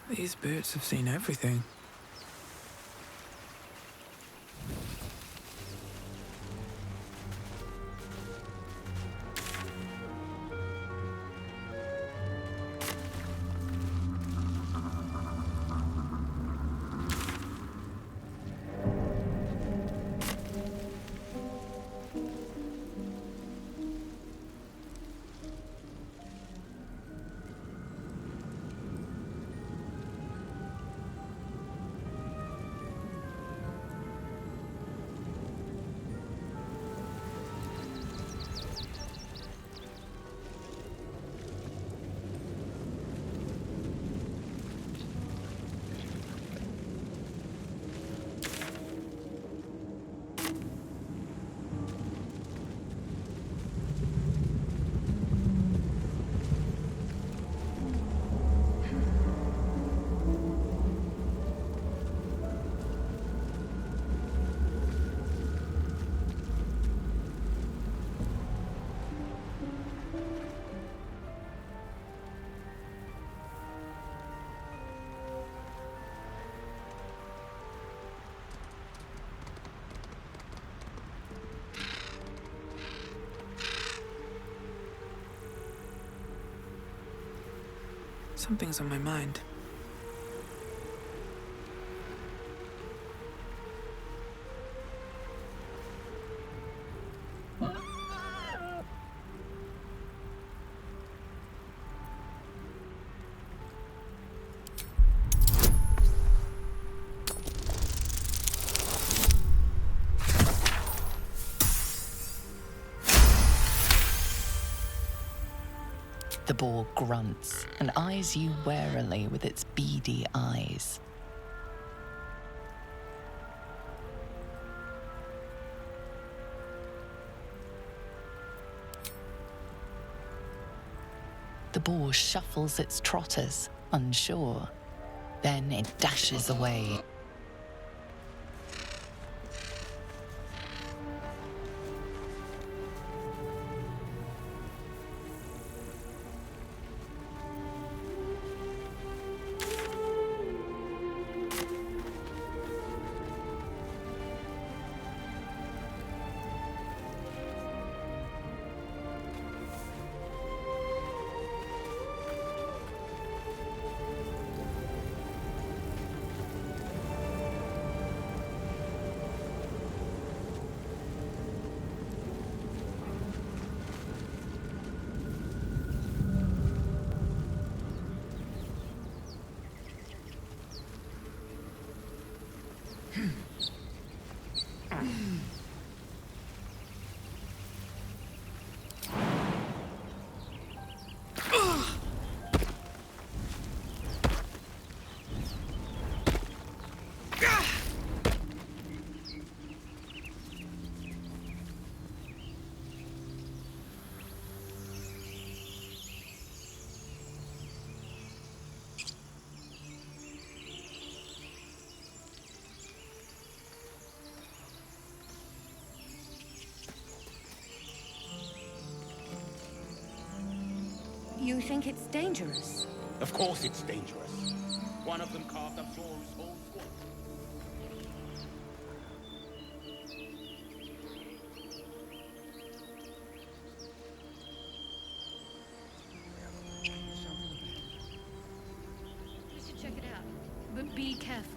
These boots have seen everything. Something's on my mind. The boar grunts and eyes you warily with its beady eyes. The boar shuffles its trotters, unsure. Then it dashes away. You think it's dangerous? Of course it's dangerous. One of them carved up Zor's whole squad. We should check it out, but be careful.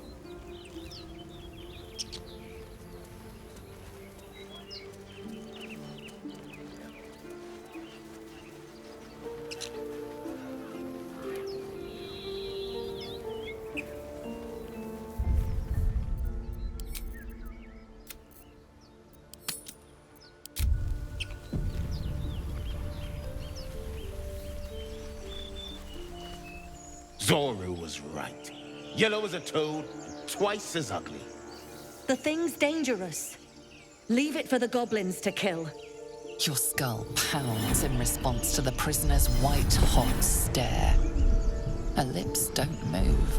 Zoru was right. Yellow as a toad, twice as ugly. The thing's dangerous. Leave it for the goblins to kill. Your skull pounds in response to the prisoner's white-hot stare. Her lips don't move,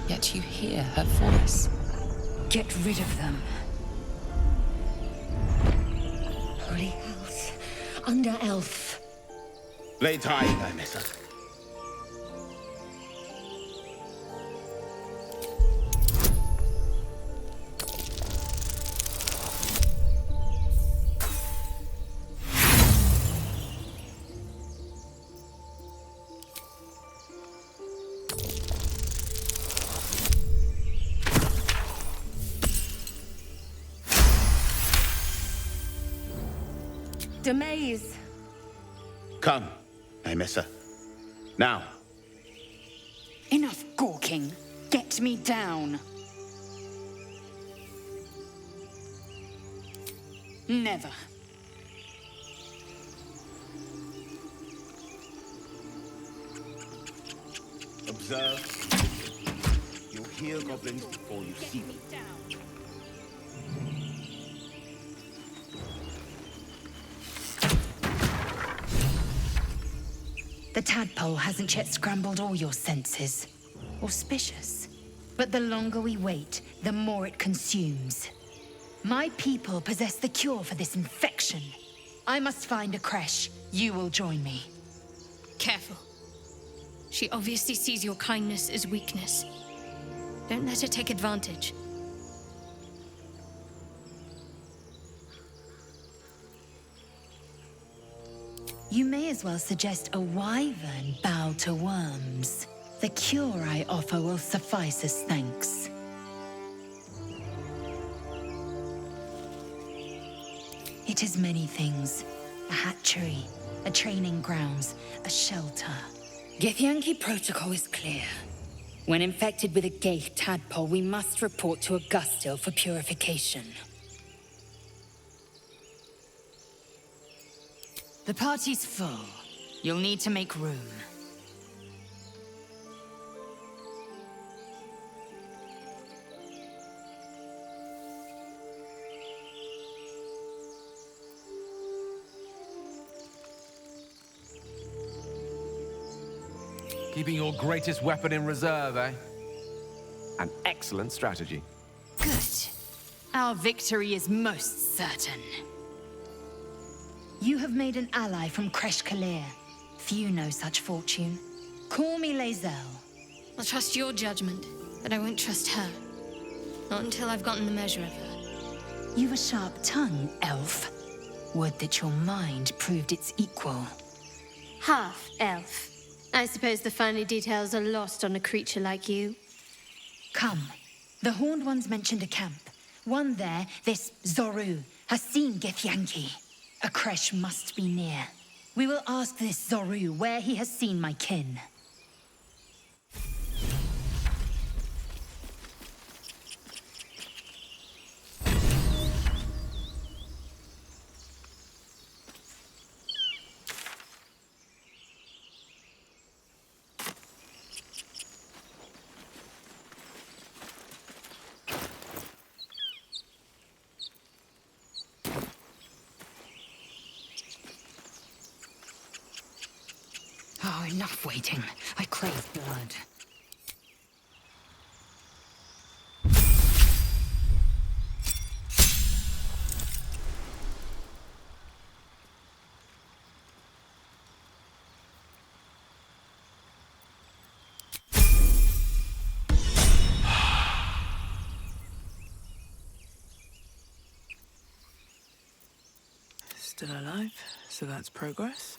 yet you hear her voice. Get rid of them. Holy hells. Under elf. Lay tight, I miss it. Dr. Maze. Come, Missa. Now. Enough gawking. Get me down. Never. Observe. You'll hear goblins before you see them. The tadpole hasn't yet scrambled all your senses. Auspicious. But the longer we wait, the more it consumes. My people possess the cure for this infection. I must find a creche. You will join me. Careful. She obviously sees your kindness as weakness. Don't let her take advantage. You may as well suggest a wyvern bow to worms. The cure I offer will suffice as thanks. It is many things. A hatchery, a training grounds, a shelter. Githyanki protocol is clear. When infected with a Gaith tadpole, we must report to Augustil for purification. The party's full. You'll need to make room. Keeping your greatest weapon in reserve, eh? An excellent strategy. Good. Our victory is most certain. You have made an ally from Kresh Kalir. Few know such fortune. Call me Lae'zel. I'll trust your judgment, but I won't trust her. Not until I've gotten the measure of her. You've a sharp tongue, elf. Would that your mind proved its equal. Half elf. I suppose the finer details are lost on a creature like you. Come. The Horned Ones mentioned a camp. One there, this Zorru, has seen Githyanki. A creche must be near. We will ask this Zorru where he has seen my kin. Oh, enough waiting. I crave blood. Still alive, so that's progress.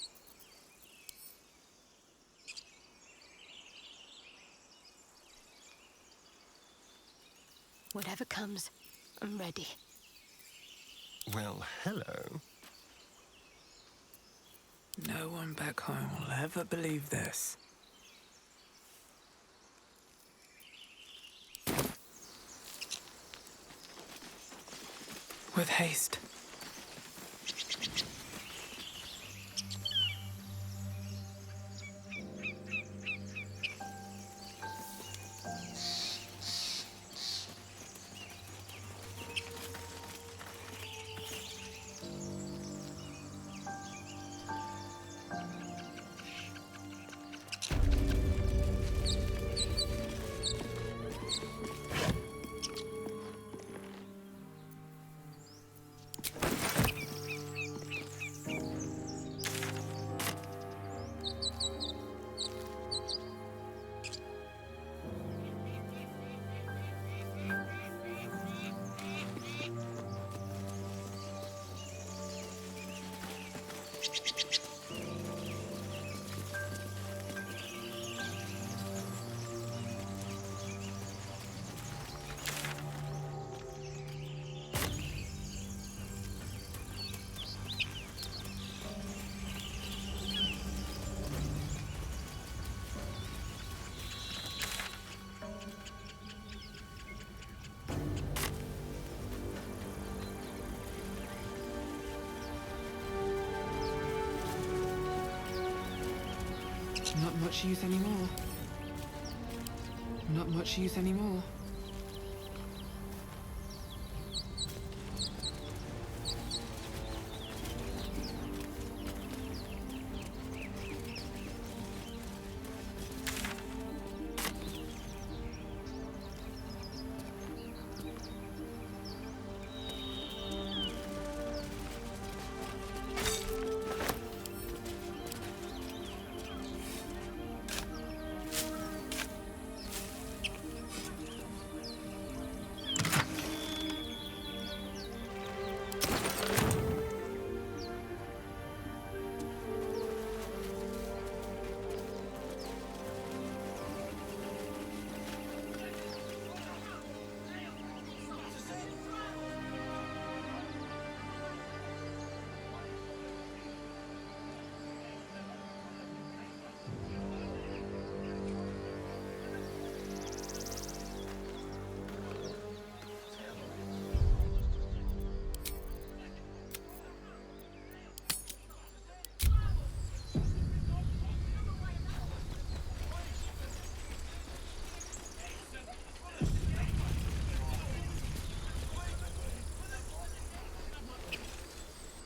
Whatever comes, I'm ready. Well, hello. No one back home will ever believe this. With haste. much use anymore. Not much use anymore.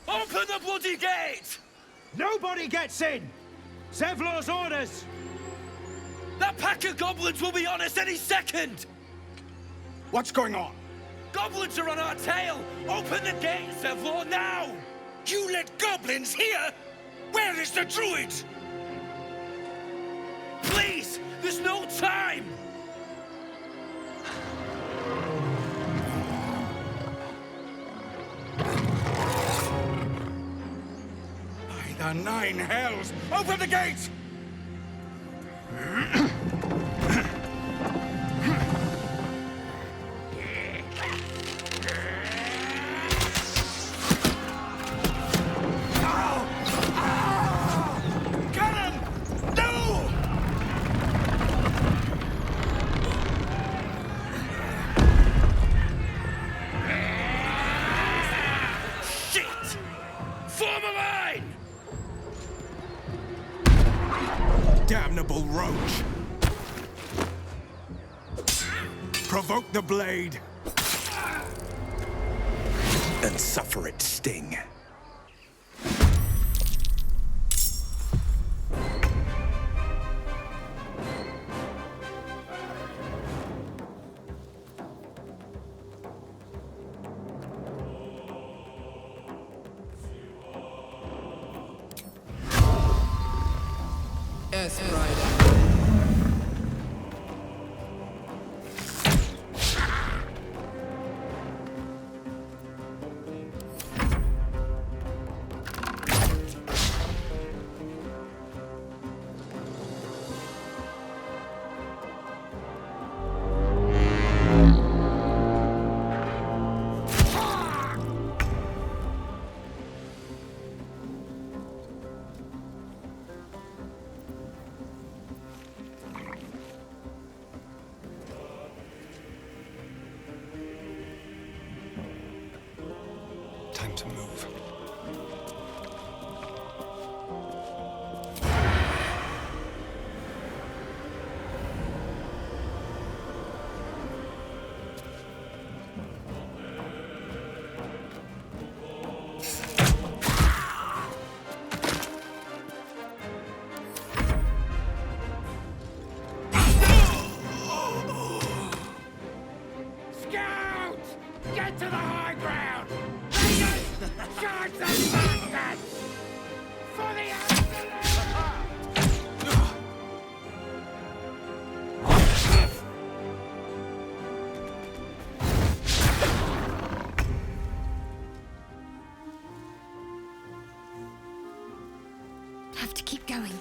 Open the bloody gate! Nobody gets in! Zevlor's orders! That pack of goblins will be on us any second! What's going on? Goblins are on our tail! Open the gate, Zevlor, now! You let goblins here? Where is the druid? Please! There's no time! By the nine hells! Open the gate! Damnable roach! Provoke the blade! And suffer its sting. Yes, Friday. Time to move. Scout! Get to the high ground! Charge the bastards! For the Have to keep going.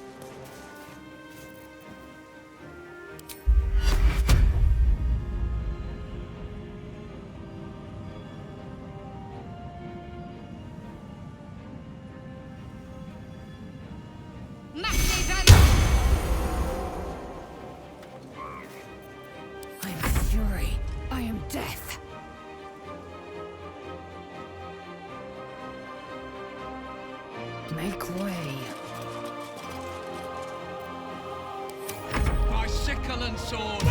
I am fury. I am death. Make way. sword!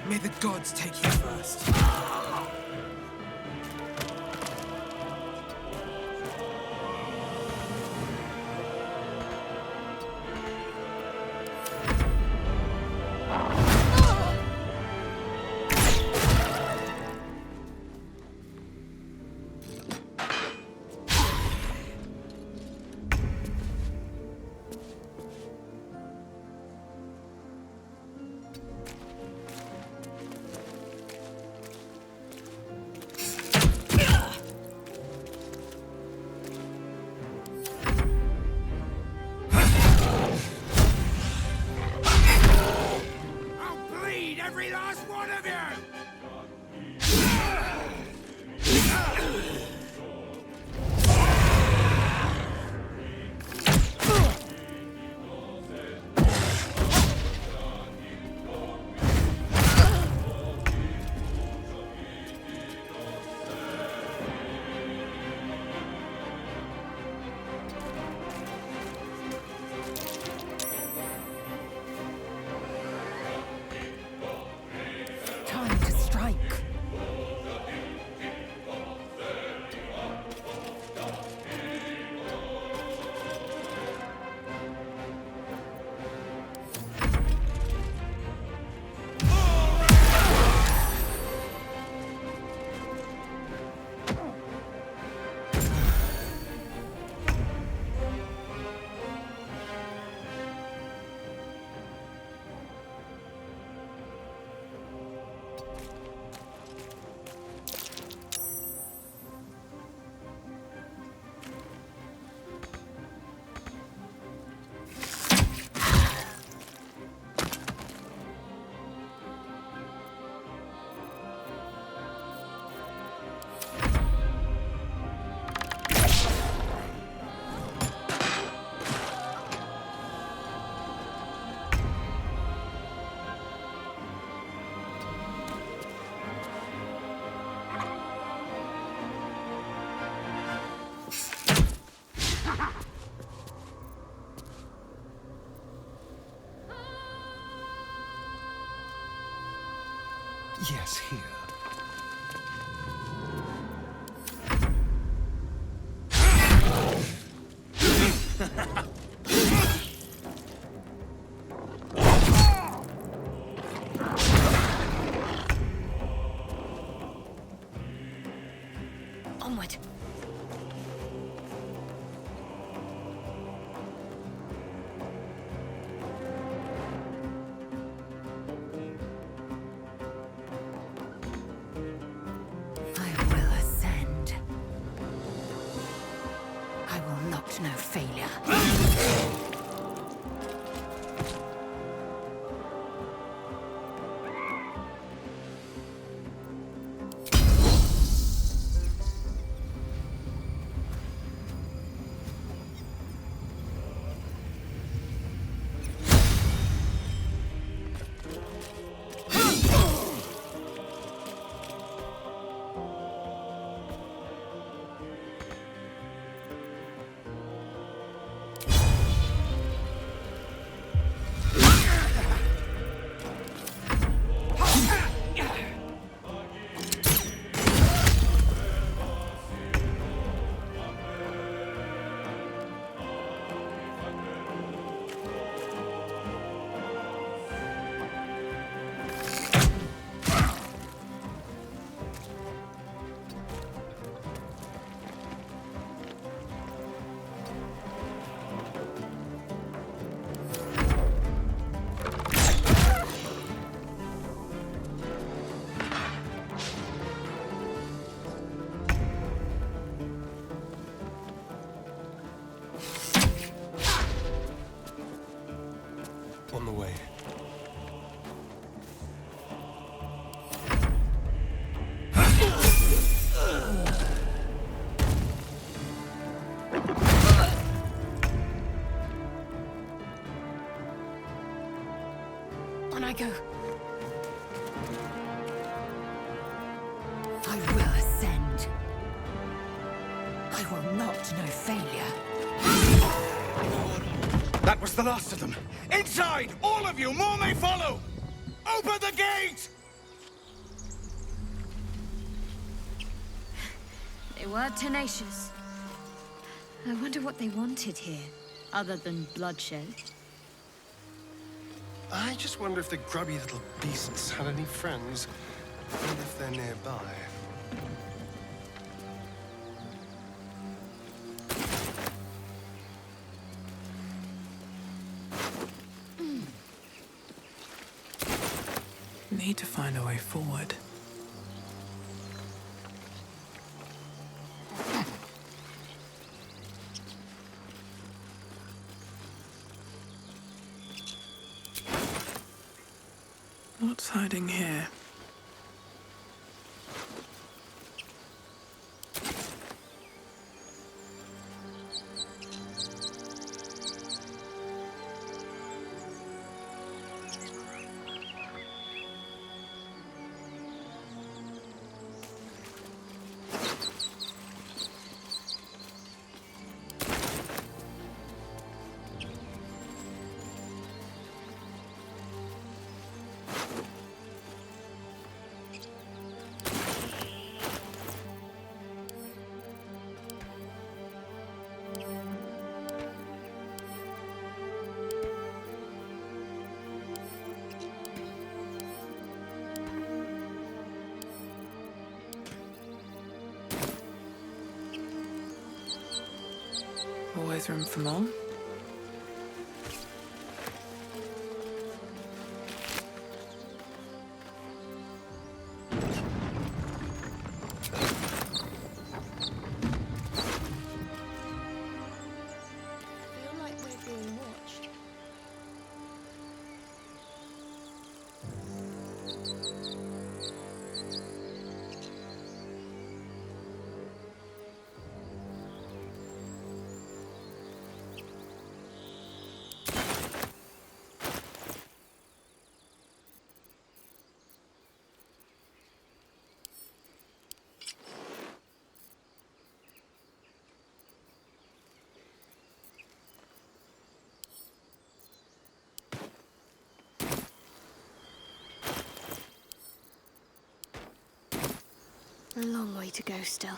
May the gods take you first. Every last one of you! Time to strike. Yes, here. Onward. I will ascend. I will not know failure. the way. On I go. I will ascend. I will not know failure. That was the last of them. Inside! All of you! More may follow! Open the gate! They were tenacious. I wonder what they wanted here, other than bloodshed. I just wonder if the grubby little beasts had any friends, and if they're nearby. Need to find a way forward. What's hiding here? Always room for more. Feel like we're being watched. A long way to go still.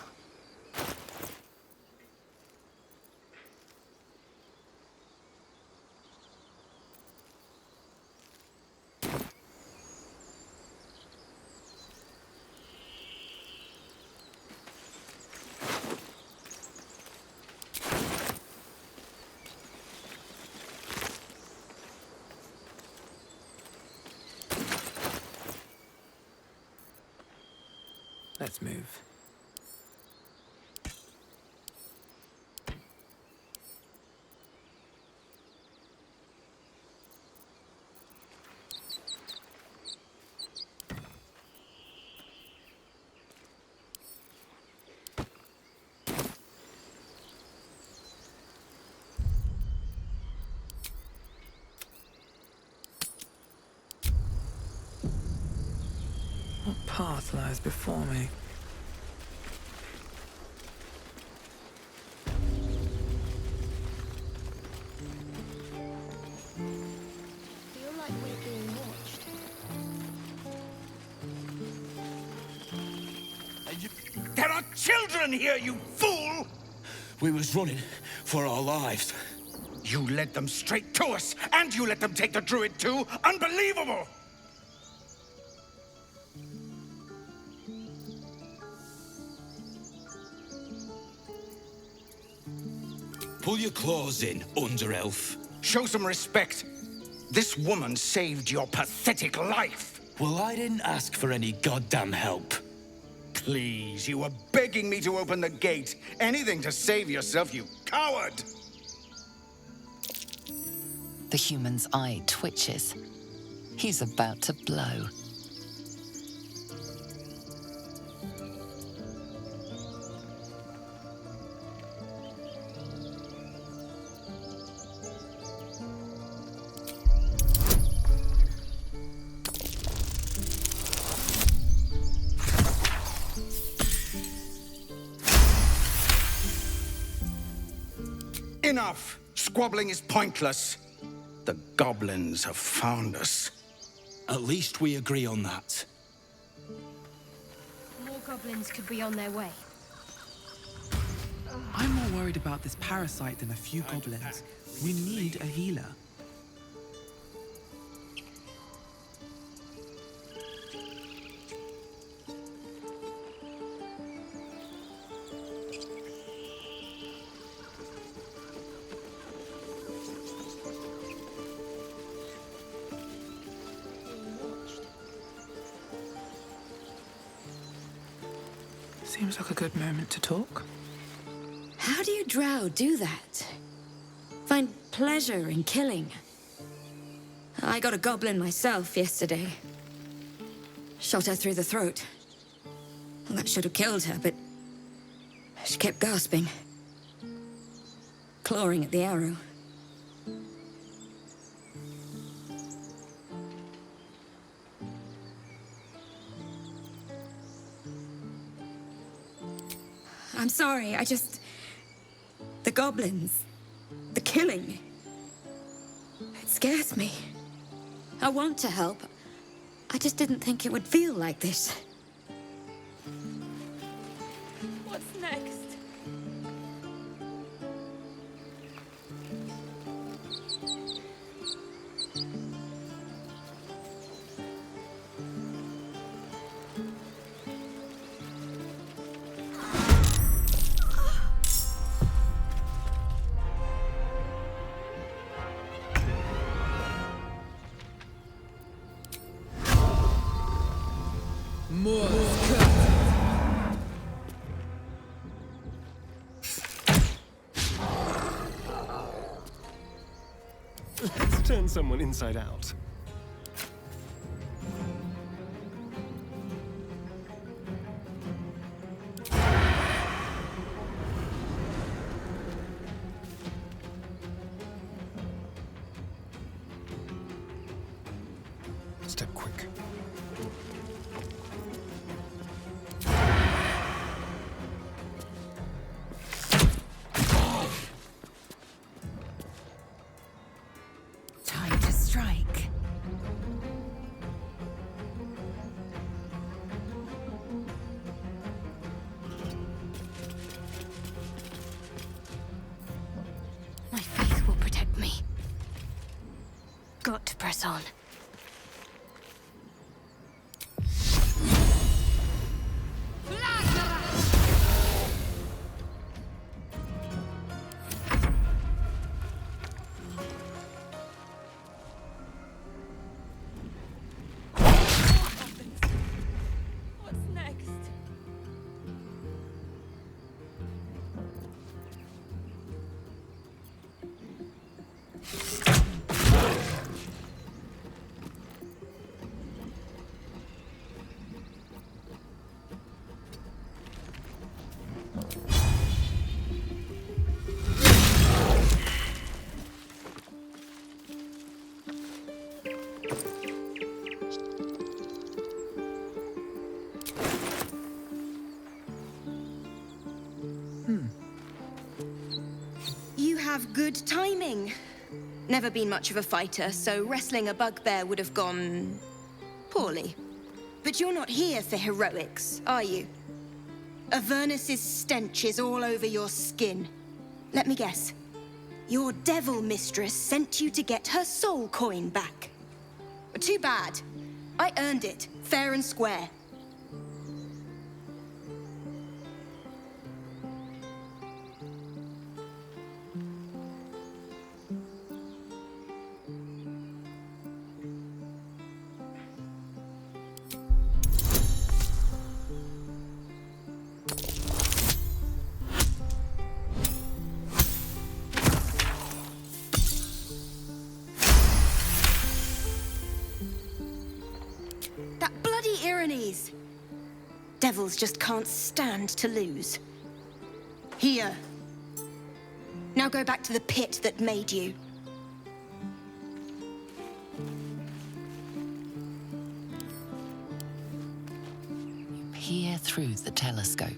Let's move. What path lies before me? Feel like we're being watched. There are children here, you fool! We was running for our lives. You led them straight to us, and you let them take the druid too? Unbelievable! Pull your claws in, under-elf. Show some respect. This woman saved your pathetic life. Well, I didn't ask for any goddamn help. Please, you were begging me to open the gate. Anything to save yourself, you coward! The human's eye twitches. He's about to blow. Enough! Squabbling is pointless. The goblins have found us. At least we agree on that. More goblins could be on their way. I'm more worried about this parasite than a few goblins. We need a healer. Seems like a good moment to talk. How do you Drow do that? Find pleasure in killing? I got a goblin myself yesterday. Shot her through the throat. Well, that should have killed her, but she kept gasping, clawing at the arrow. I'm sorry, the goblins, the killing, it scares me. I want to help. I just didn't think it would feel like this. What's next? Let's turn someone inside out. Step quick. Time to strike. My faith will protect me. Got to press on. What's next? You have good timing. Never been much of a fighter, so wrestling a bugbear would have gone poorly. But you're not here for heroics, are you? Avernus's stench is all over your skin. Let me guess. Your devil mistress sent you to get her soul coin back. Too bad. I earned it, fair and square. ways. Devils just can't stand to lose. Here. Now go back to the pit that made you. You peer through the telescope.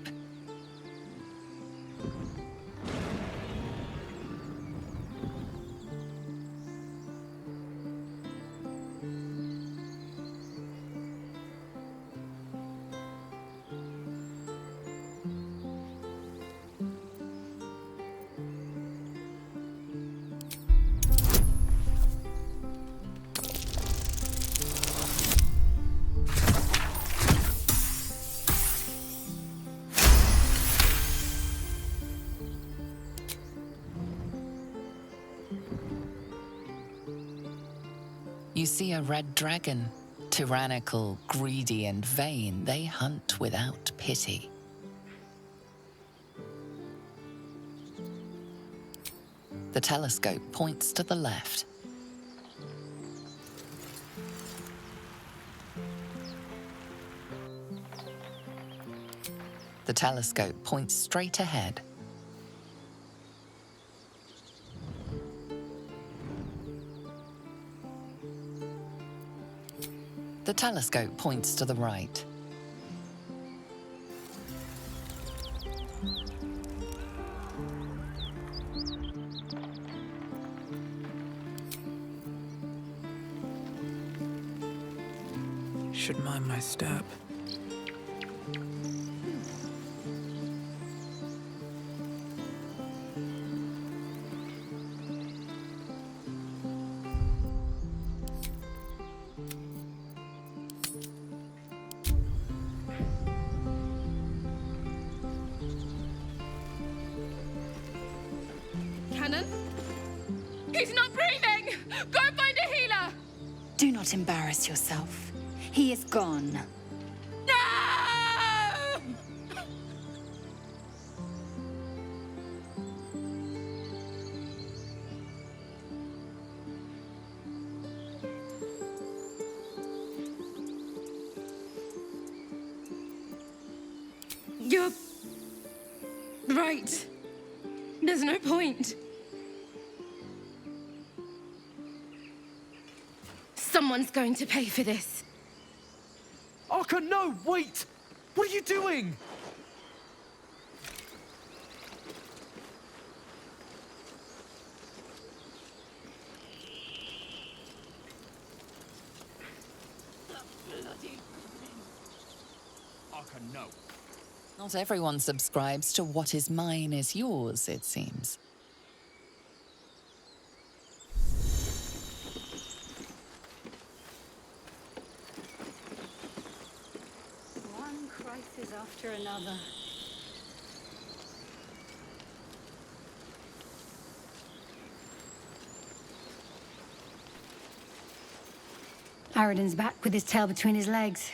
You see a red dragon. Tyrannical, greedy, and vain, they hunt without pity. The telescope points to the left. The telescope points straight ahead. The telescope points to the right. Should mind my step. Cannon? He's not breathing! Go find a healer! Do not embarrass yourself. He is gone. No! You're right. There's no point. Someone's going to pay for this. Arka, no, wait! What are you doing? Arka, no. Not everyone subscribes to what is mine is yours, it seems. One crisis after another. Aradin's back with his tail between his legs.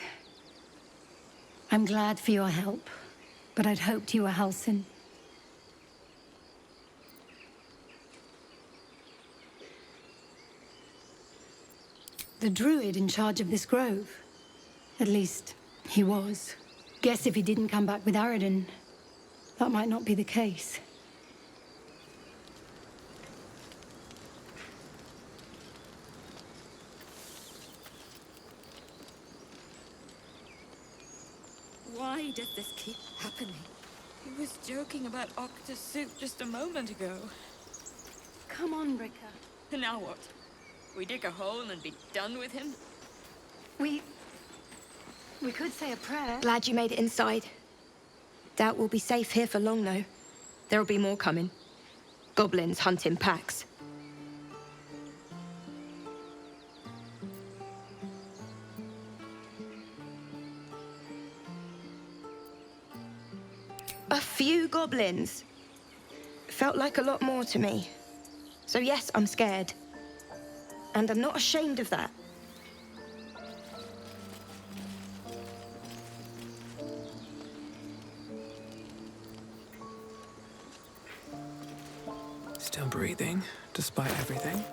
I'm glad for your help, but I'd hoped you were Halsin. The druid in charge of this grove. At least, he was. Guess if he didn't come back with Aradin, that might not be the case. Why does this keep happening? He was joking about octa soup just a moment ago. Come on, Rika. And now what? We dig a hole and be done with him? We could say a prayer. Glad you made it inside. Doubt we'll be safe here for long, though. There'll be more coming. Goblins hunt in packs. A few goblins. Felt like a lot more to me. So yes, I'm scared. And I'm not ashamed of that. Still breathing, despite everything.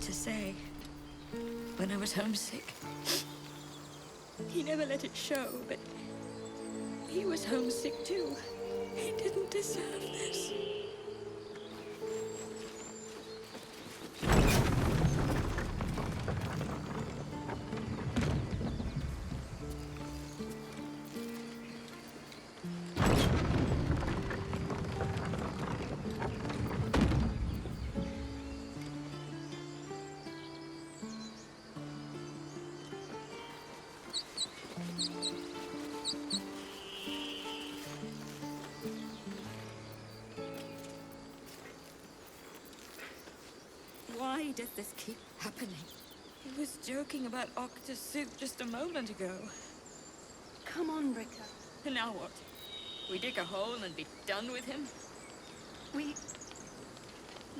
to say when I was homesick. He never let it show, but he was homesick too. He didn't deserve this. Why does this keep happening? He was joking about Octa's soup just a moment ago. Come on, Ricker. And now what? We dig a hole and be done with him? We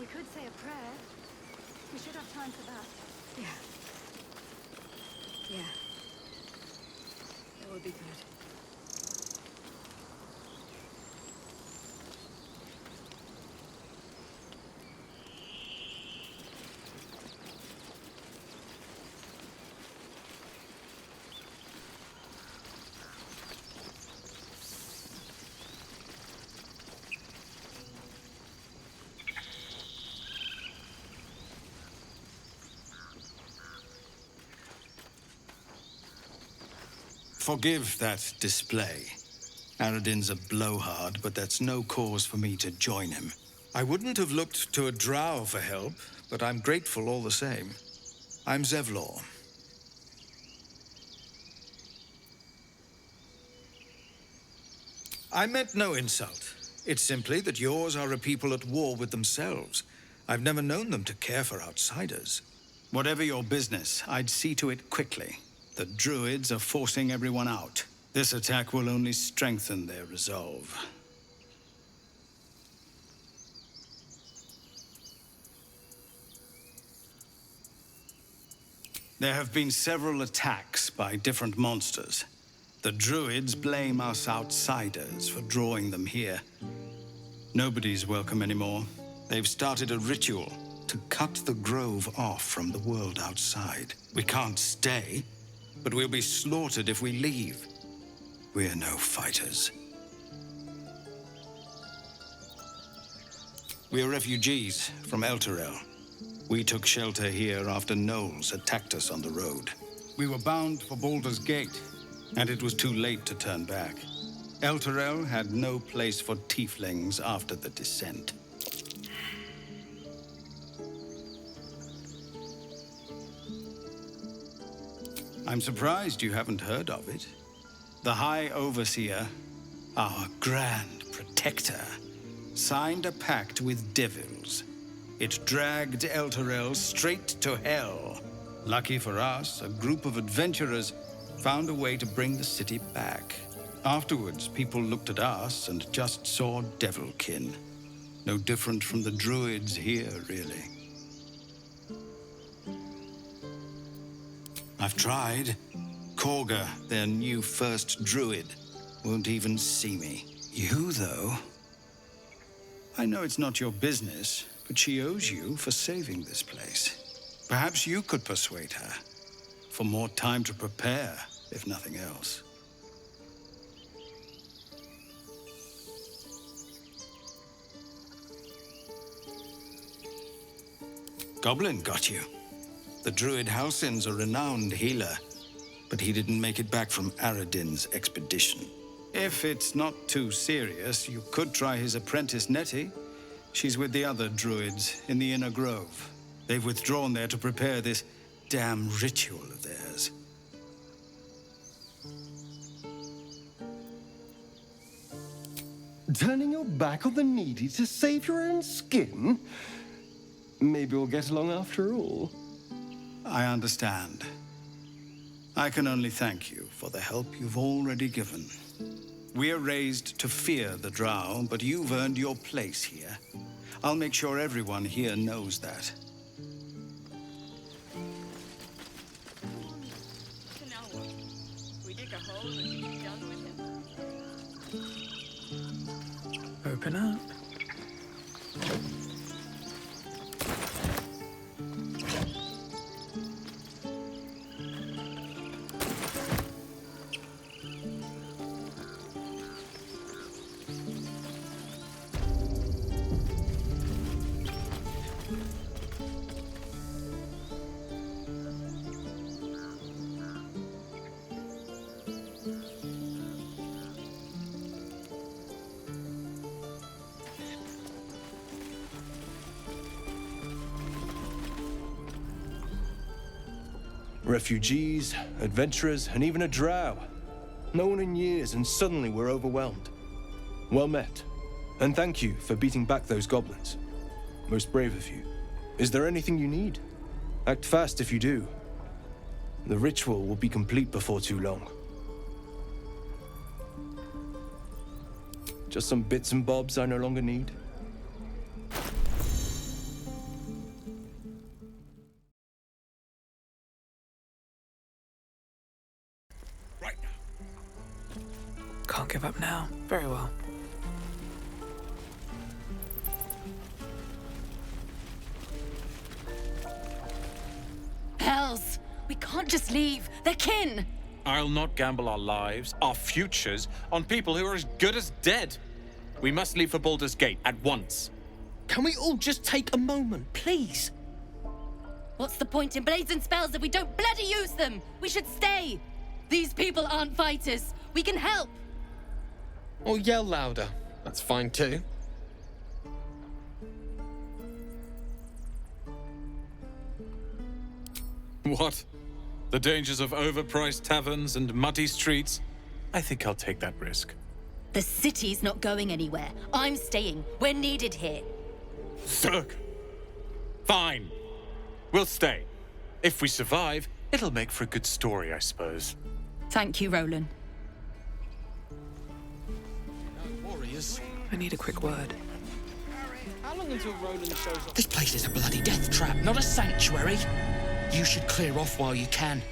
could say a prayer. We should have time for that. Yeah. Yeah. That would be good. Forgive that display. Aradin's a blowhard, but that's no cause for me to join him. I wouldn't have looked to a drow for help, but I'm grateful all the same. I'm Zevlor. I meant no insult. It's simply that yours are a people at war with themselves. I've never known them to care for outsiders. Whatever your business, I'd see to it quickly. The druids are forcing everyone out. This attack will only strengthen their resolve. There have been several attacks by different monsters. The druids blame us outsiders for drawing them here. Nobody's welcome anymore. They've started a ritual to cut the grove off from the world outside. We can't stay, but we'll be slaughtered if we leave. We're no fighters. We're refugees from Elturel. We took shelter here after gnolls attacked us on the road. We were bound for Baldur's Gate, and it was too late to turn back. Elturel had no place for Tieflings after the descent. I'm surprised you haven't heard of it. The High Overseer, our Grand Protector, signed a pact with devils. It dragged Elturel straight to hell. Lucky for us, a group of adventurers found a way to bring the city back. Afterwards, people looked at us and just saw devilkin. No different from the druids here, really. I've tried. Korga, their new first druid, won't even see me. You, though? I know it's not your business, but she owes you for saving this place. Perhaps you could persuade her. For more time to prepare, if nothing else. Goblin got you. The druid Halsin's a renowned healer, but he didn't make it back from Aradin's expedition. If it's not too serious, you could try his apprentice Nettie. She's with the other druids in the Inner Grove. They've withdrawn there to prepare this damn ritual of theirs. Turning your back on the needy to save your own skin? Maybe we'll get along after all. I understand. I can only thank you for the help you've already given. We're raised to fear the Drow, but you've earned your place here. I'll make sure everyone here knows that. So now what? We dig a hole and be done with him? Open up. Refugees, adventurers, and even a drow. No one in years, and suddenly we're overwhelmed. Well met. And thank you for beating back those goblins. Most brave of you. Is there anything you need? Act fast if you do. The ritual will be complete before too long. Just some bits and bobs I no longer need. Can't give up now. Very well. Hells! We can't just leave. They're kin! I'll not gamble our lives, our futures, on people who are as good as dead. We must leave for Baldur's Gate at once. Can we all just take a moment, please? What's the point in blades and spells if we don't bloody use them? We should stay! These people aren't fighters. We can help! Or yell louder. That's fine too. What? The dangers of overpriced taverns and muddy streets? I think I'll take that risk. The city's not going anywhere. I'm staying. We're needed here. Zerg! Fine. We'll stay. If we survive, it'll make for a good story, I suppose. Thank you, Roland. Warriors. I need a quick word. How long until Roland shows up? This place is a bloody death trap, not a sanctuary. You should clear off while you can.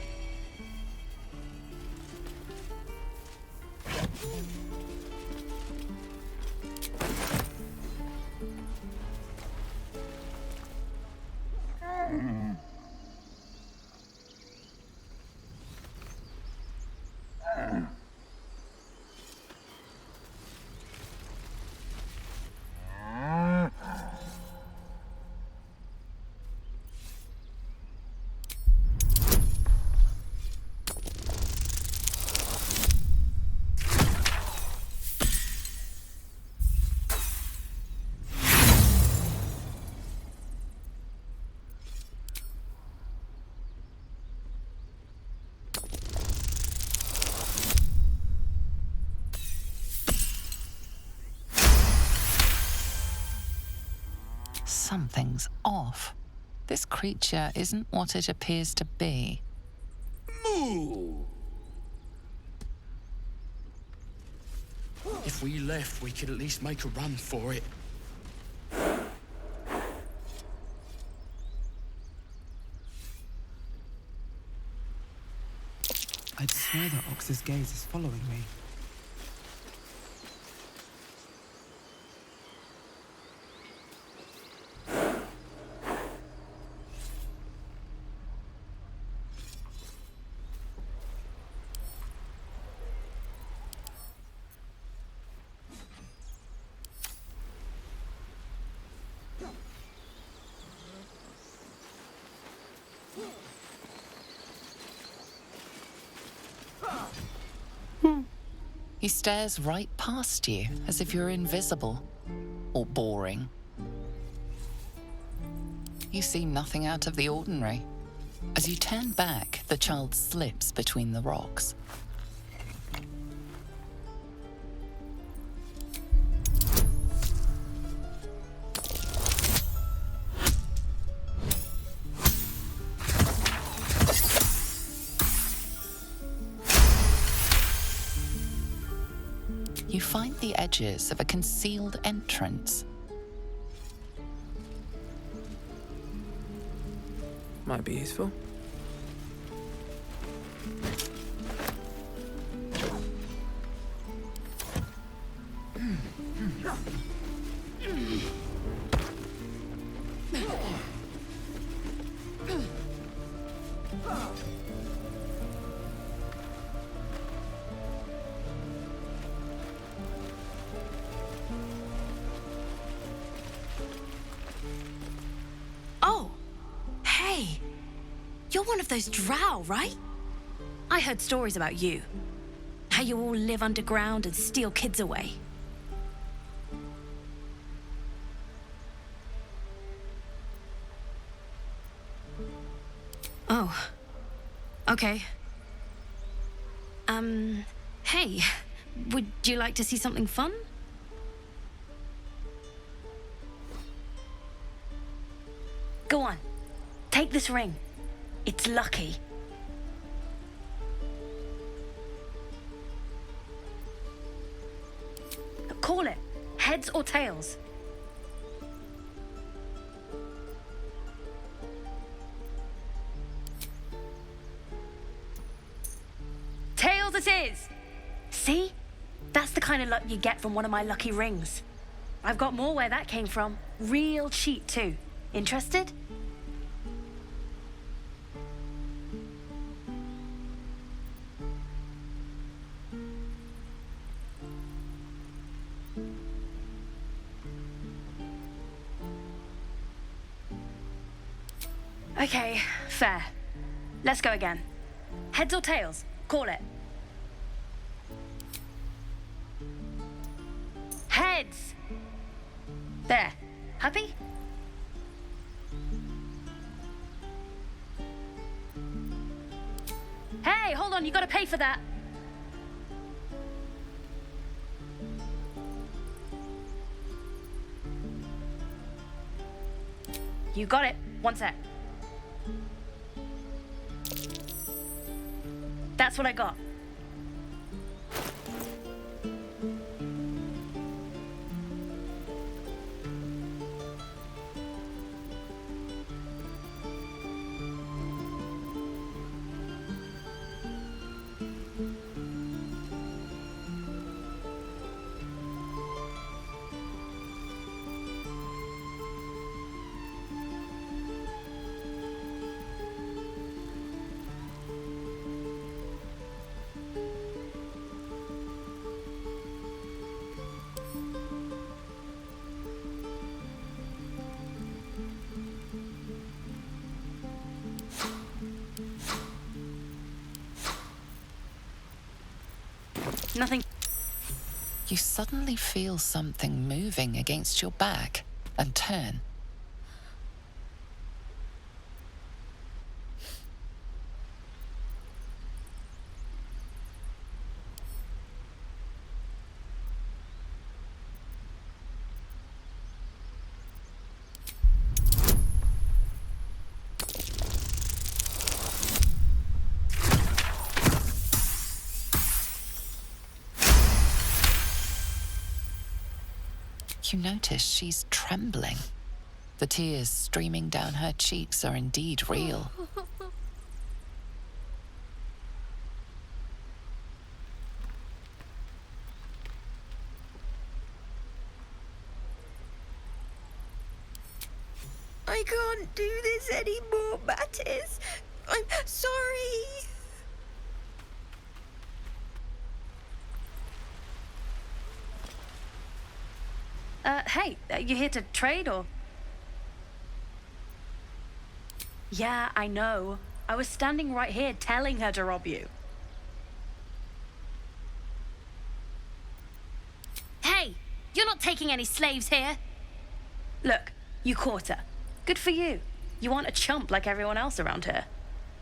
Something's off. This creature isn't what it appears to be. Moo! If we left, we could at least make a run for it. I'd swear that Ox's gaze is following me. He stares right past you, as if you're invisible. Or boring. You see nothing out of the ordinary. As you turn back, the child slips between the rocks. You find the edges of a concealed entrance. Might be useful. Oh! Hey! You're one of those Drow, right? I heard stories about you. How you all live underground and steal kids away. Oh. Okay. Hey, would you like to see something fun? Go on, take this ring. It's lucky. Call it, heads or tails. Tails it is! See? That's the kind of luck you get from one of my lucky rings. I've got more where that came from. Real cheap too. Interested? Okay, fair. Let's go again. Heads or tails? Call it. Heads! There. Happy? Hey, hold on, you gotta pay for that. You got it. One sec. That's what I got. Nothing. You suddenly feel something moving against your back and turn. You notice she's trembling. The tears streaming down her cheeks are indeed real. I can't do this anymore, Mattis. I'm sorry. Hey, you here to trade or? Yeah, I know. I was standing right here telling her to rob you. Hey, you're not taking any slaves here. Look, you caught her. Good for you. You aren't a chump like everyone else around here.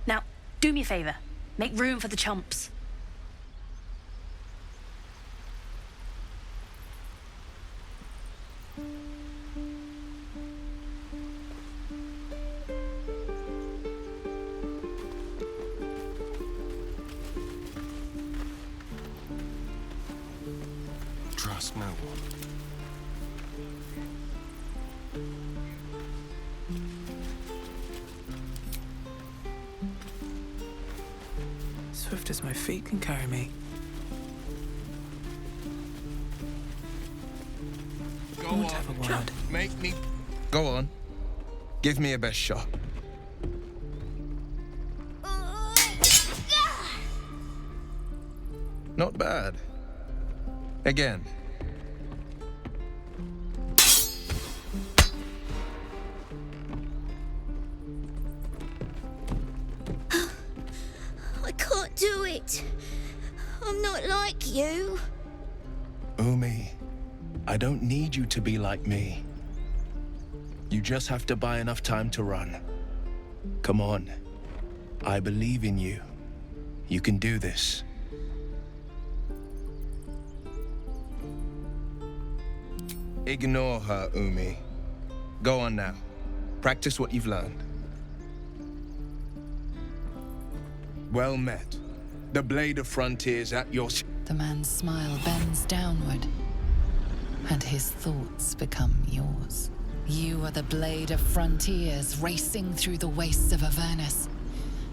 Now, do me a favor. Make room for the chumps. Trust no one. Swift as my feet can carry me. Go I want to have a word. Make me. Go on. Give me a best shot. Not bad. Again. I can't do it. I'm not like you. Umi, I don't need you to be like me. You just have to buy enough time to run. Come on. I believe in you. You can do this. Ignore her, Umi. Go on now. Practice what you've learned. Well met. The blade of frontiers at your... The man's smile bends downward, and his thoughts become yours. You are the blade of frontiers racing through the wastes of Avernus.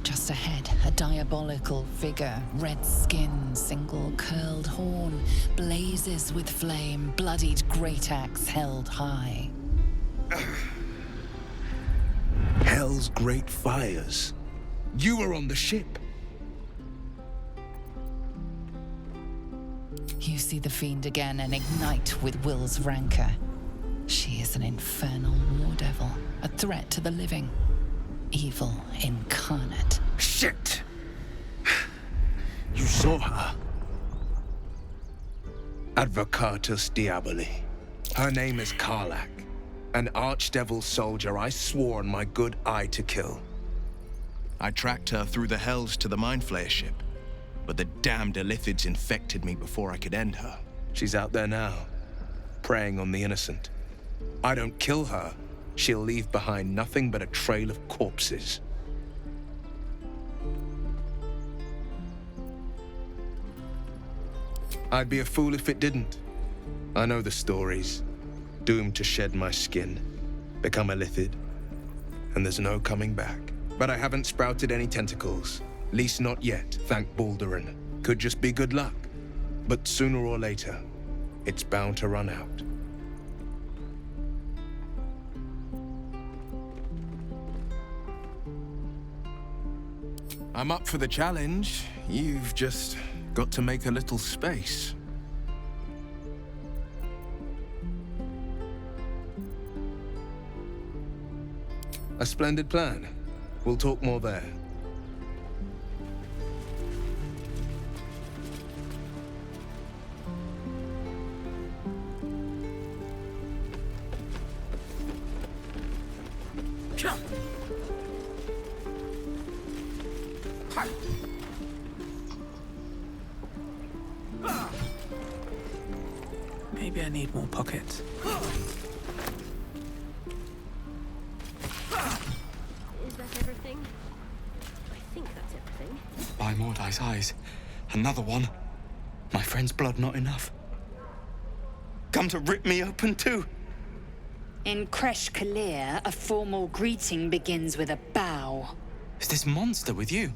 Just ahead, a diabolical figure, red skin, single curled horn, blazes with flame, bloodied great axe held high. Hell's great fires. You were on the ship. You see the fiend again and ignite with Will's rancor. She is an infernal war devil, a threat to the living. Evil incarnate. Shit! You saw her. Advocatus Diaboli. Her name is Karlach, an archdevil soldier I swore on my good eye to kill. I tracked her through the hells to the Mind Flayer ship, but the damned Illithids infected me before I could end her. She's out there now, preying on the innocent. I don't kill her, she'll leave behind nothing but a trail of corpses. I'd be a fool if it didn't. I know the stories. Doomed to shed my skin, become a Illithid, and there's no coming back. But I haven't sprouted any tentacles. Least not yet, thank Baldur. Could just be good luck. But sooner or later, it's bound to run out. I'm up for the challenge. You've just got to make a little space. A splendid plan. We'll talk more there. Maybe I need more pockets. Is that everything? I think that's everything. By Mordai's eyes, another one. My friend's blood not enough. Come to rip me open too. In Kresh Kalir, a formal greeting begins with a bow. Is this monster with you?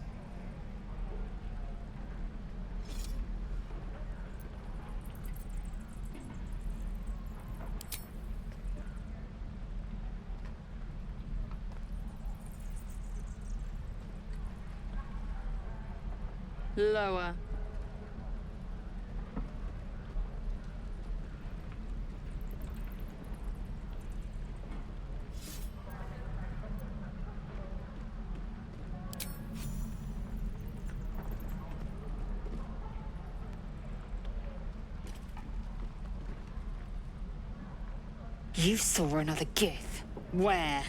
Lower. You saw another Gith. Where?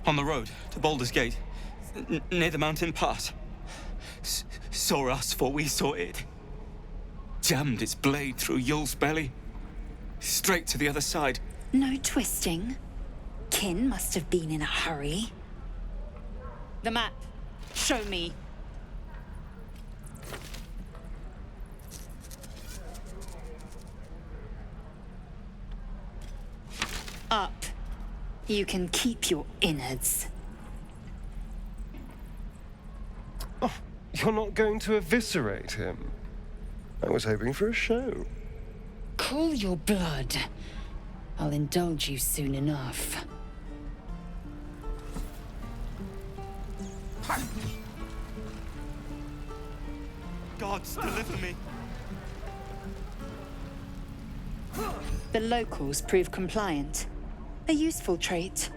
On the road to Baldur's Gate, near the mountain pass. Saw us, for we saw it. Jammed its blade through Yul's belly. Straight to the other side. No twisting. Kin must have been in a hurry. The map. Show me. Up. You can keep your innards. Oh, you're not going to eviscerate him? I was hoping for a show. Cool your blood. I'll indulge you soon enough. Gods, deliver me. The locals prove compliant. A useful trait.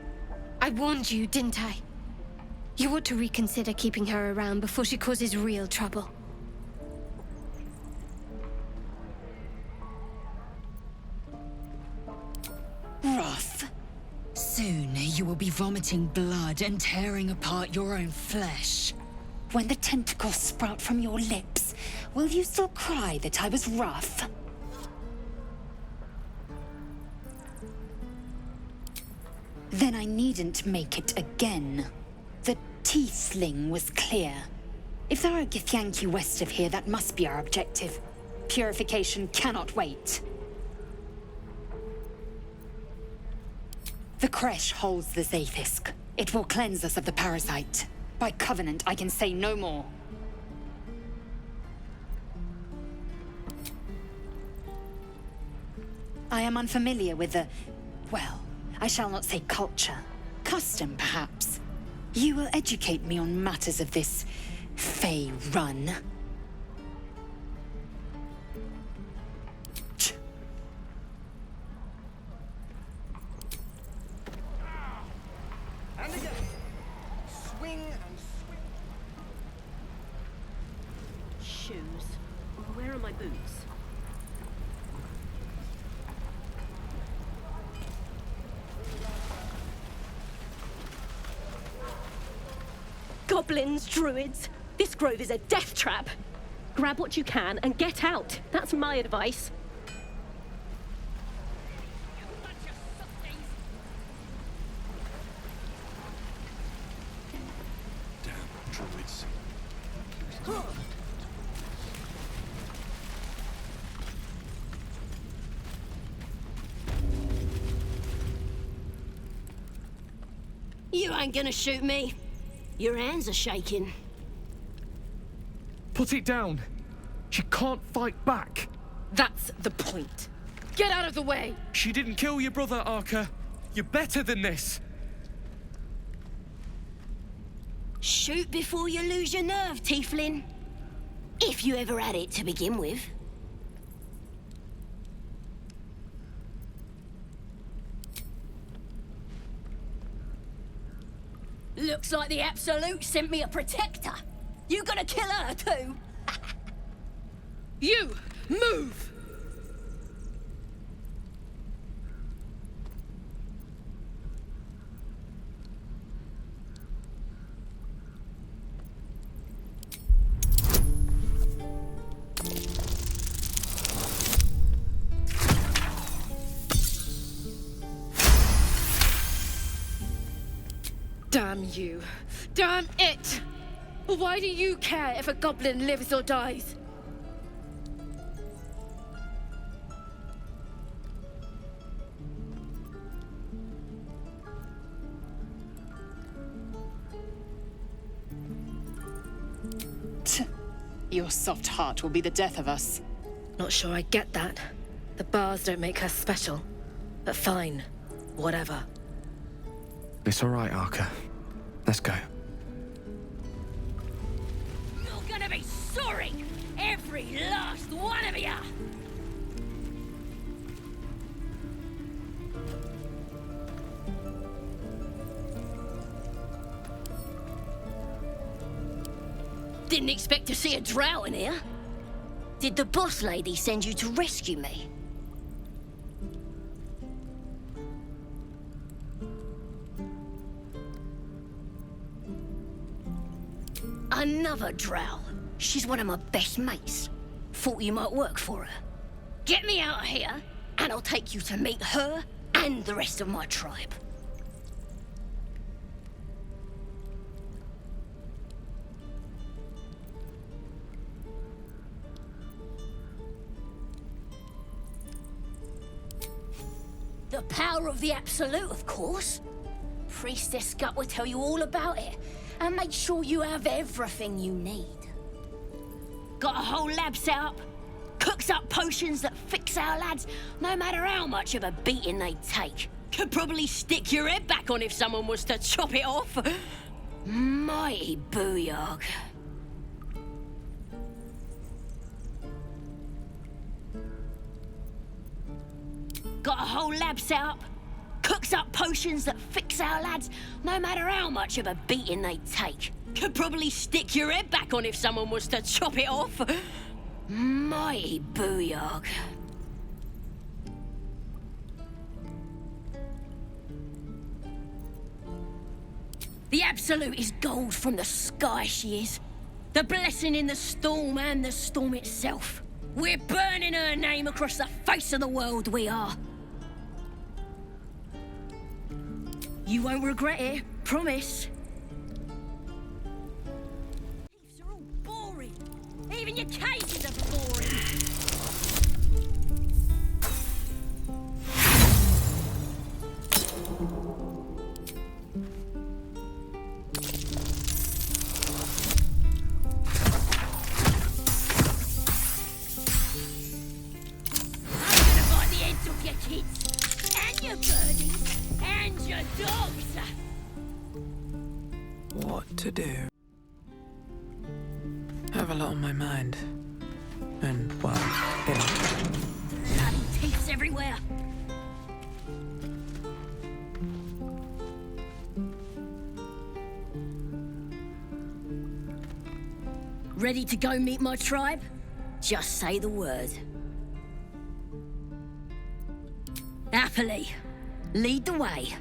I warned you, didn't I? You ought to reconsider keeping her around before she causes real trouble. Rough. Soon you will be vomiting blood and tearing apart your own flesh. When the tentacles sprout from your lips, will you still cry that I was rough? Then I needn't make it again. The Tiefling was clear. If there are Githyanki west of here, that must be our objective. Purification cannot wait. The creche holds the Zaithisk. It will cleanse us of the parasite. By covenant, I can say no more. I am unfamiliar with the... well, I shall not say culture. Custom, perhaps. You will educate me on matters of this... Fey run. And again. Swing and swing. Shoes. Where are my boots? Goblins, druids. This grove is a death trap. Grab what you can and get out. That's my advice. Damn druids. You ain't gonna shoot me. Your hands are shaking. Put it down. She can't fight back. That's the point. Get out of the way! She didn't kill your brother, Arca. You're better than this. Shoot before you lose your nerve, Tiefling. If you ever had it to begin with. Looks like the Absolute sent me a protector. You gonna kill her too? You, move! Damn you. Damn it! Why do you care if a goblin lives or dies? Your soft heart will be the death of us. Not sure I get that. The bars don't make her special. But fine. Whatever. It's all right, Arca. Let's go. You're gonna be sorry! Every last one of you! Didn't expect to see a drow in here. Did the boss lady send you to rescue me? Another drow. She's one of my best mates. Thought you might work for her. Get me out of here, and I'll take you to meet her and the rest of my tribe. The power of the Absolute, of course. Priestess Gut will tell you all about it, and make sure you have everything you need. Got a whole lab set up. Cooks up potions that fix our lads, no matter how much of a beating they take. Could probably stick your head back on if someone was to chop it off. Mighty booyog. Got a whole lab set up. Cooks up potions that fix our lads, no matter how much of a beating they take. Could probably stick your head back on if someone was to chop it off. Mighty booyog. The Absolute is gold from the sky, she is. The blessing in the storm and the storm itself. We're burning her name across the face of the world, we are. You won't regret it, promise. These are all boring. Even your cages are boring. Your kids, and your birdies, and your dogs. What to do? I have a lot on my mind. And, well, Bloody teeths everywhere. Ready to go meet my tribe? Just say the word. Happily. Lead the way.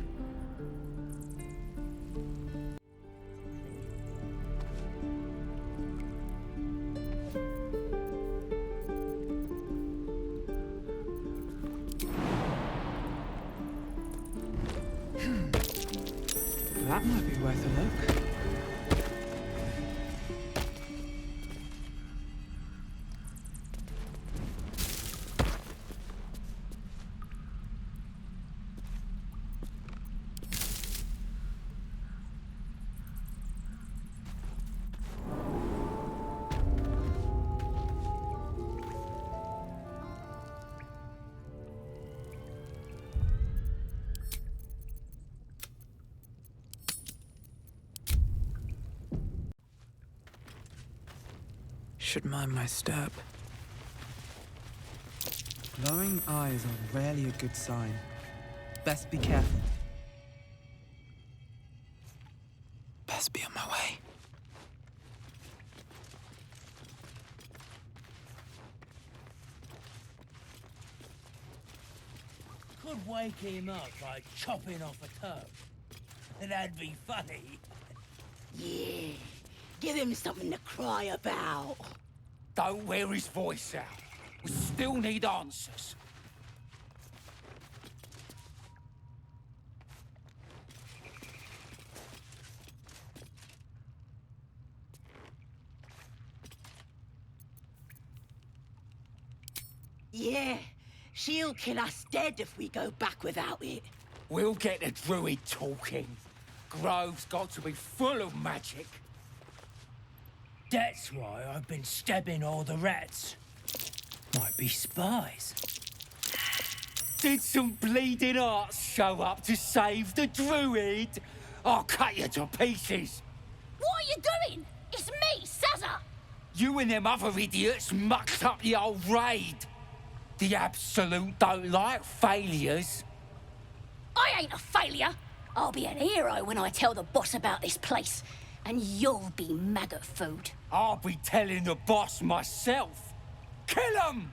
that might be worth a look. Should mind my step. Glowing eyes are rarely a good sign. Best be careful. Best be on my way. Could wake him up by chopping off a toe. That'd be funny. Yeah. Give him something to cry about. Don't wear his voice out. We still need answers. Yeah. She'll kill us dead if we go back without it. We'll get the druid talking. Grove's got to be full of magic. That's why I've been stabbing all the rats. Might be spies. Did some bleeding arts show up to save the druid? I'll cut you to pieces. What are you doing? It's me, Sazza! You and them other idiots mucked up the old raid. The Absolute don't like failures. I ain't a failure. I'll be an hero when I tell the boss about this place. And you'll be maggot food. I'll be telling the boss myself. Kill him!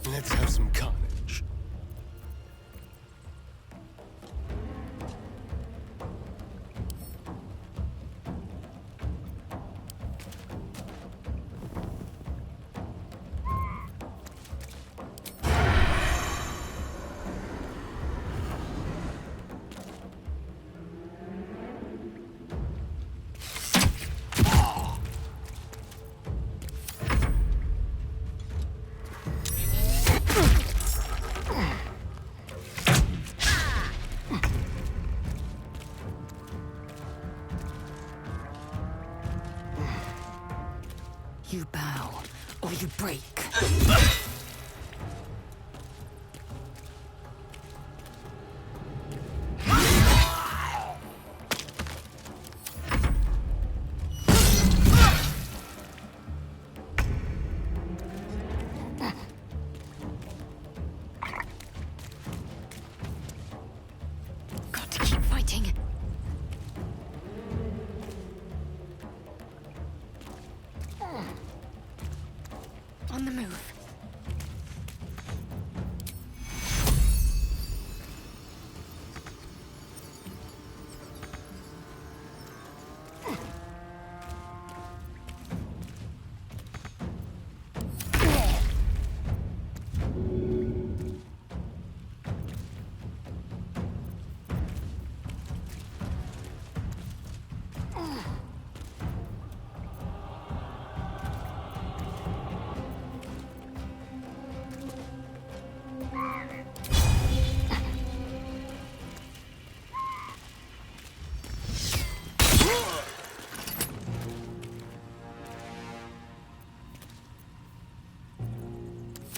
Let's have some carnage. You bow, or you break. Got to keep fighting. On the move.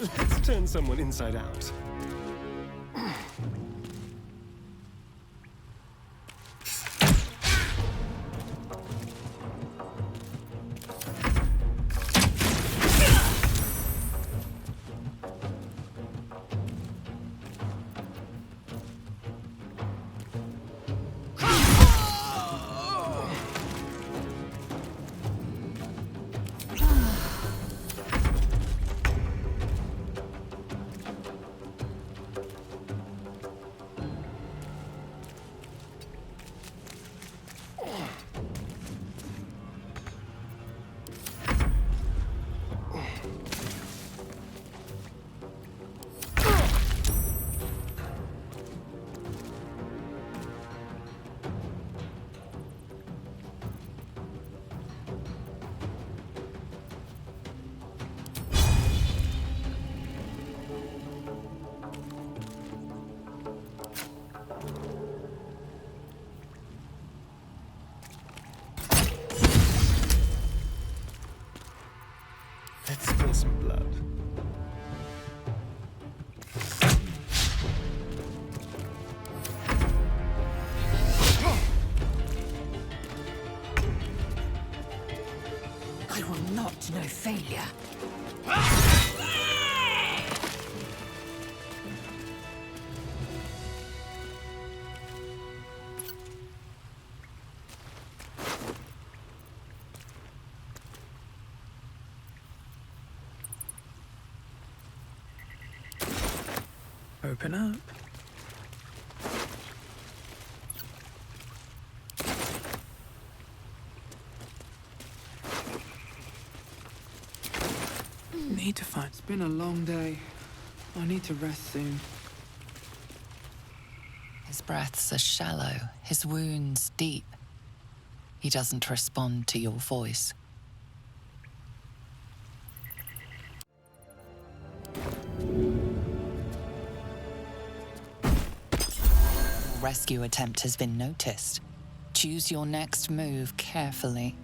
Let's turn someone inside out. Let's spill some blood. I will not know failure. Open up. Need to find. It's been a long day. I need to rest soon. His breaths are shallow, his wounds deep. He doesn't respond to your voice. Rescue attempt has been noticed. Choose your next move carefully.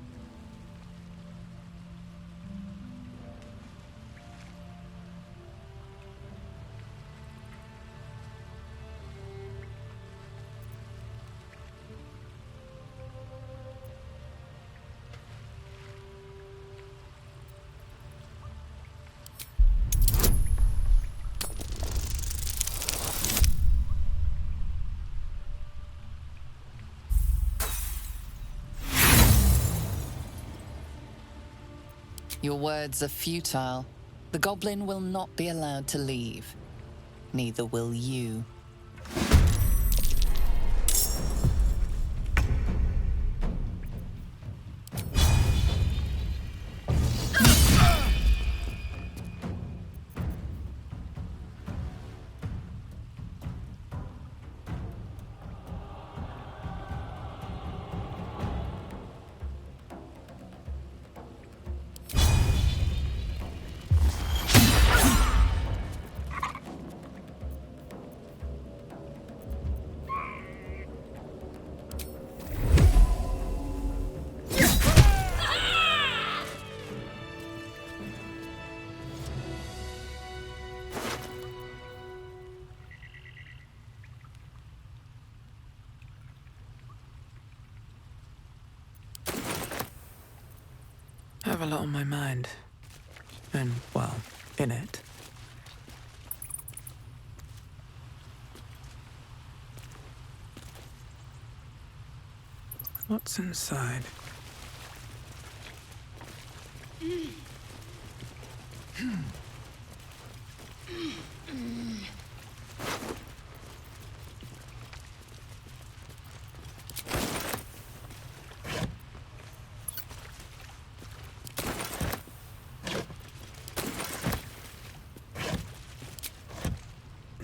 Your words are futile. The goblin will not be allowed to leave. Neither will you. have a lot on my mind. And, well, in it. What's inside?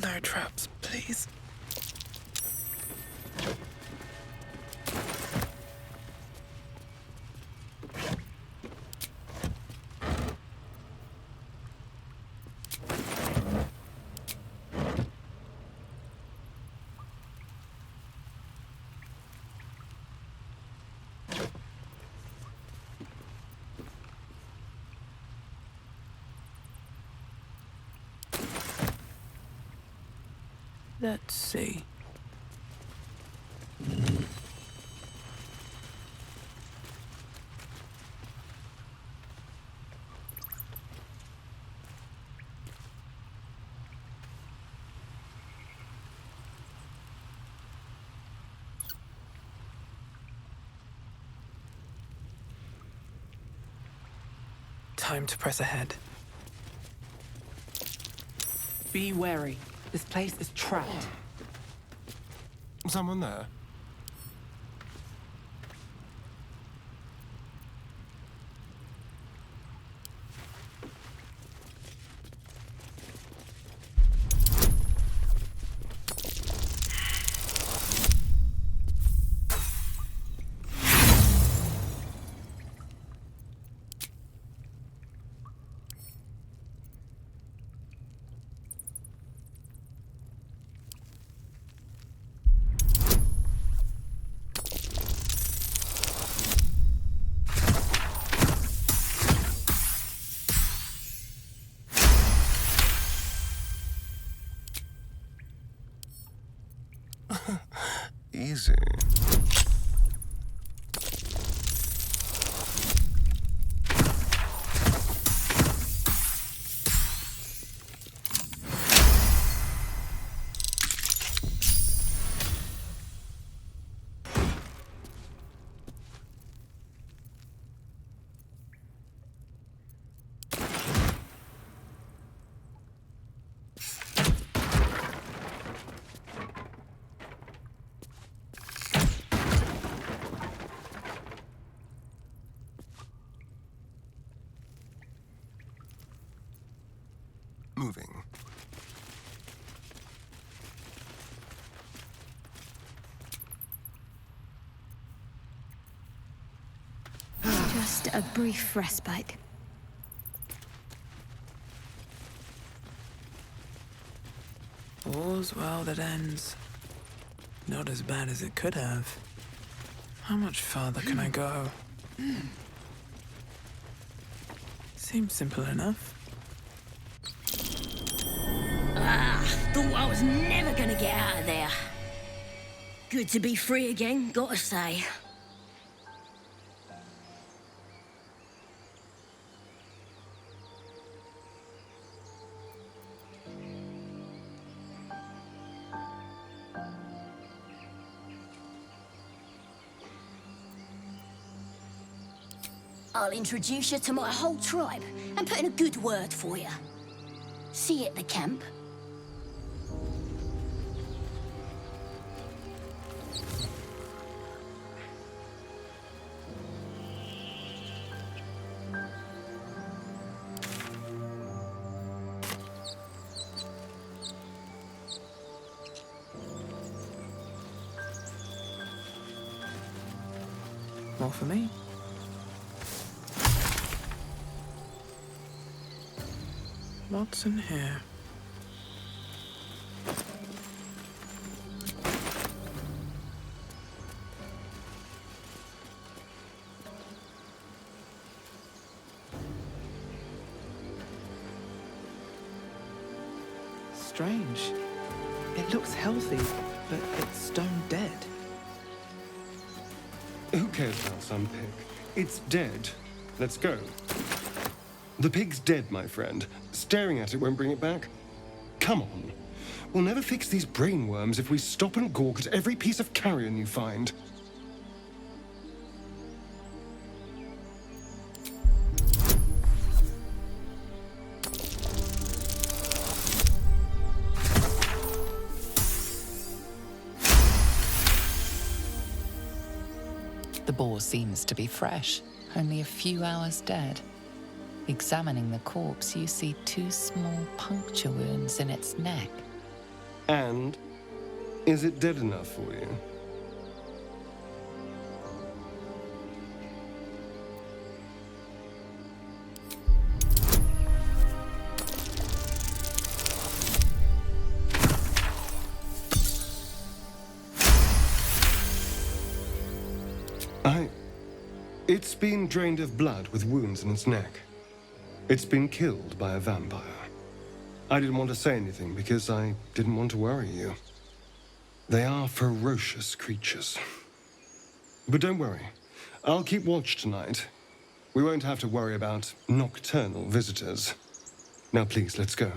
No traps, please. Let's see. Time to press ahead. Be wary. This place is trapped. Someone there? Easy. Moving. Just a brief respite. All's well that ends. Not as bad as it could have. How much farther can I go? Seems simple enough. Thought I was never gonna get out of there. Good to be free again, gotta say. I'll introduce you to my whole tribe and put in a good word for you. See you at the camp. More for me. What's in here? Strange. It looks healthy, but it's stone dead. Who cares about some pig? It's dead. let's go. The pig's dead, my friend. Staring at it won't bring it back. Come on. We'll never fix these brainworms if we stop and gawk at every piece of carrion you find. The boar seems to be fresh, only a few hours dead. Examining the corpse, you see 2 small puncture wounds in its neck. And? Is it dead enough for you? It's been drained of blood with wounds in its neck. It's been killed by a vampire. I didn't want to say anything because I didn't want to worry you. They are ferocious creatures. But don't worry. I'll keep watch tonight. We won't have to worry about nocturnal visitors. Now please, let's go.